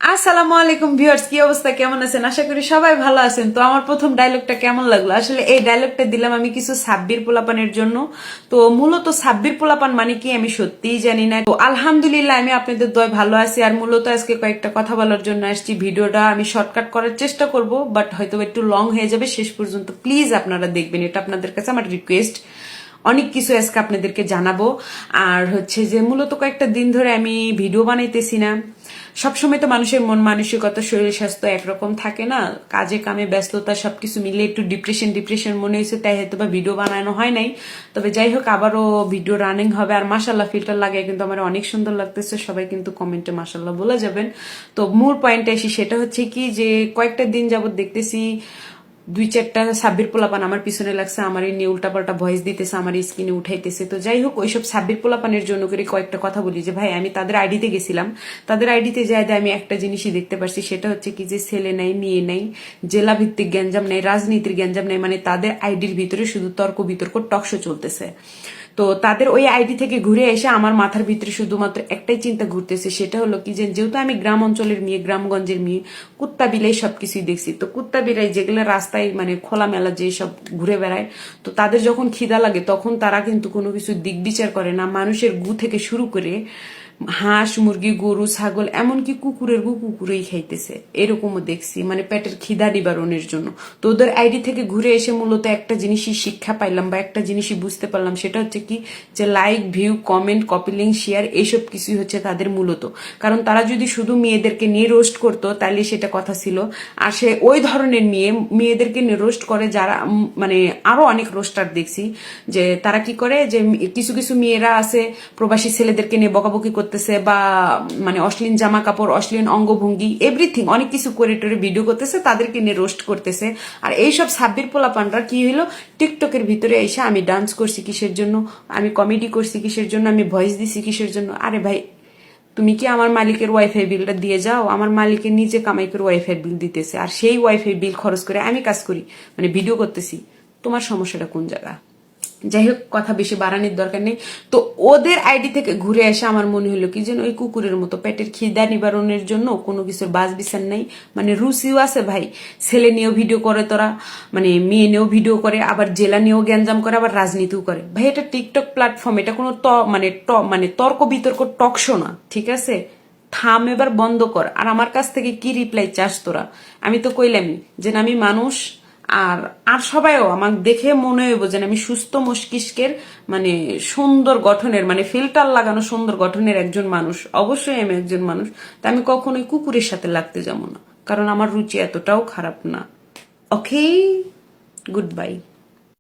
আসসালামু আলাইকুম ভিউয়ার্স, কি অবস্থা, কেমন আছেন? আশা করি সবাই ভালো আছেন। তো আমার প্রথম ডায়লগটা কেমন লাগলো? আসলে এই ডায়লগটা দিলাম আমি কিছু সাব্বির পোলাপানের জন্য। তো মূলত সাব্বির পোলাপান মানে কি আমি সত্যিই জানি না। তো আলহামদুলিল্লাহ আমি আপনাদের দয় ভালো আছি। আর মূলত আজকে কয়েকটা কথা বলার জন্য আসছি। ভিডিওটা আমি শর্টকাট করার চেষ্টা করব, বাট হয়তো একটু লং হয়ে যাবে। শেষ পর্যন্ত প্লিজ আপনারা দেখবেন, এটা আপনাদের কাছে আমার রিকোয়েস্ট। অনেক কিছু আজকে আপনাদেরকে জানাবো। আর হচ্ছে যে মূলত কয়েকটা দিন ধরে আমি ভিডিও বানাইতেছি না। সবসময় তো মানুষের মন মানসিকতা শরীর স্বাস্থ্য একরকম থাকে না, কাজে কামে ব্যস্ততা সবকিছু মিলে একটু ডিপ্রেশন মনে হয়েছে, তাই হয়তো বা ভিডিও বানানো হয় নাই। তবে যাই হোক, আবারও ভিডিও রানিং হবে। আর মাশাল্লাহ ফিল্টার লাগে কিন্তু আমার অনেক সুন্দর লাগতেছে, সবাই কিন্তু কমেন্টে মাশাল্লাহ বলে যাবেন। তো মূল পয়েন্টে আসি, সেটা হচ্ছে কি যে কয়েকটা দিন যাবত দেখতেছি দুই চারটা সাব্বির পোলাপান আমার পিছনে লাগছে, আমার এই নিয়ে উল্টাপাল্টা ভয়েস দিতেছে, আমার স্ক্রিনে উঠাইতেছে। তো যাই হোক, ওইসব সাব্বির পোলাপানের জন্য করে কয়েকটা কথা বলি যে ভাই, আমি তাদের আইডিতে গেছিলাম, তাদের আইডিতে যাই আমি একটা জিনিসই দেখতে পারছি, সেটা হচ্ছে কি যে ছেলে নাই, মেয়ে নাই, জেলা ভিত্তিক গ্যাঞ্জাম নাই, রাজনীতির গ্যাঞ্জাম নাই, মানে তাদের আইডির ভিতরে শুধু তর্ক বিতর্ক টকশো চলতেছে। তো তাদের ওই আইডি থেকে ঘুরে এসে আমার মাথার ভিতরে শুধুমাত্র একটাই চিন্তা ঘুরতেছে, সেটা হলো কি যে যেহেতু আমি গ্রাম অঞ্চলের মেয়ে, গ্রামগঞ্জের মেয়ে, কুত্তা বিলাই সবকিছুই দেখছি। তো কুত্তা বিলাই যেগুলো রাস্তায় মানে খোলামেলা যে সব ঘুরে বেড়ায়, তো তাদের যখন খিদা লাগে তখন তারা কিন্তু কোনো কিছু দিক বিচার করে না। মানুষের গু থেকে শুরু করে হাঁস মুরগি গরু ছাগল এমনকি কুকুরের গু কুকুরেই খাইতেছে, এরকমও দেখছি, মানে পেটের খিদা নিবারণের জন্য। তো ওদের আইডি থেকে ঘুরে এসে মূলত একটা জিনিসই শিক্ষা পাইলাম বা একটা জিনিসই বুঝতে পারলাম, সেটা হচ্ছে কি যে like view comment copy link share এইসব কিছুই হচ্ছে তাদের মূলত। কারণ তারা যদি শুধু মেয়েদেরকে নিয়ে রোস্ট করতো তাহলে সেটা কথা ছিল। আর সে ওই ধরনের মেয়েদেরকে নিয়ে রোস্ট করে যারা মানে আরো অনেক রোস্টার দেখছি যে তারা কি করে যে কিছু কিছু মেয়েরা আছে প্রবাসী ছেলেদেরকে নিয়ে বকাবকি করতেছে বা মানে অশ্লীল জামা কাপড় অশ্লীল অঙ্গভঙ্গি এভরিথিং অনেক কিছু করে টোরে ভিডিও করতেছে, তাদেরকে নিয়ে রোস্ট করতেছে। আর এইসব সাব্বির পোলাপানরা কি হইলো, টিকটকের ভিতরে এসে আমি ডান্স করছি কিসের জন্য, আমি কমেডি করছি কিসের জন্য, আমি ভয়েস দিছি কিসের জন্য। আরে ভাই, তুমি কি আমার মালিকের ওয়াইফাই বিলটা দিয়ে যাও? আমার মালিকের নিজে কামাই করে ওয়াইফাই বিল দিতেছে, আর সেই ওয়াইফাই বিল খরচ করে আমি কাজ করি, মানে ভিডিও করতেছি। তোমার সমস্যাটা কোন জায়গা? যাই হোক, কথা বেশি বাড়ানোর দরকার নেই। তো ওদের আইডি থেকে ঘুরে এসে আমার মনে হলো কি যেন ওই কুকুরের মতো পেটের খিদা নিবারণের জন্য কোনো কিছুর বাজ বিচার নাই, মানে রুচিও আছে ভাই। ছেলে নিয়েও ভিডিও করে তোরা, মানে মেয়ে নিয়েও ভিডিও করে, আবার জেলা নিয়েও গ্যাঞ্জাম করে, আবার রাজনীতিও করে। ভাই এটা টিকটক প্ল্যাটফর্ম, এটা কোনো মানে তর্ক বিতর্ক টকশো না, ঠিক আছে? থাম, এবার বন্ধ কর। আর আমার কাছ থেকে কি রিপ্লাই চাস তোরা? আমি তো কইলামই যে আমি মানুষ, আর আর সবাইও আমাকে দেখে মনে হইব যে আমি সুস্থ মস্তিষ্কের মানে সুন্দর গঠনের, মানে ফিল্টার লাগানো সুন্দর গঠনের একজন মানুষ। অবশ্যই আমি একজন মানুষ, তা আমি কখনোই কুকুরের সাথে লাগতে যাবো না, কারণ আমার রুচি এতটাও খারাপ না। ওকে, গুড বাই।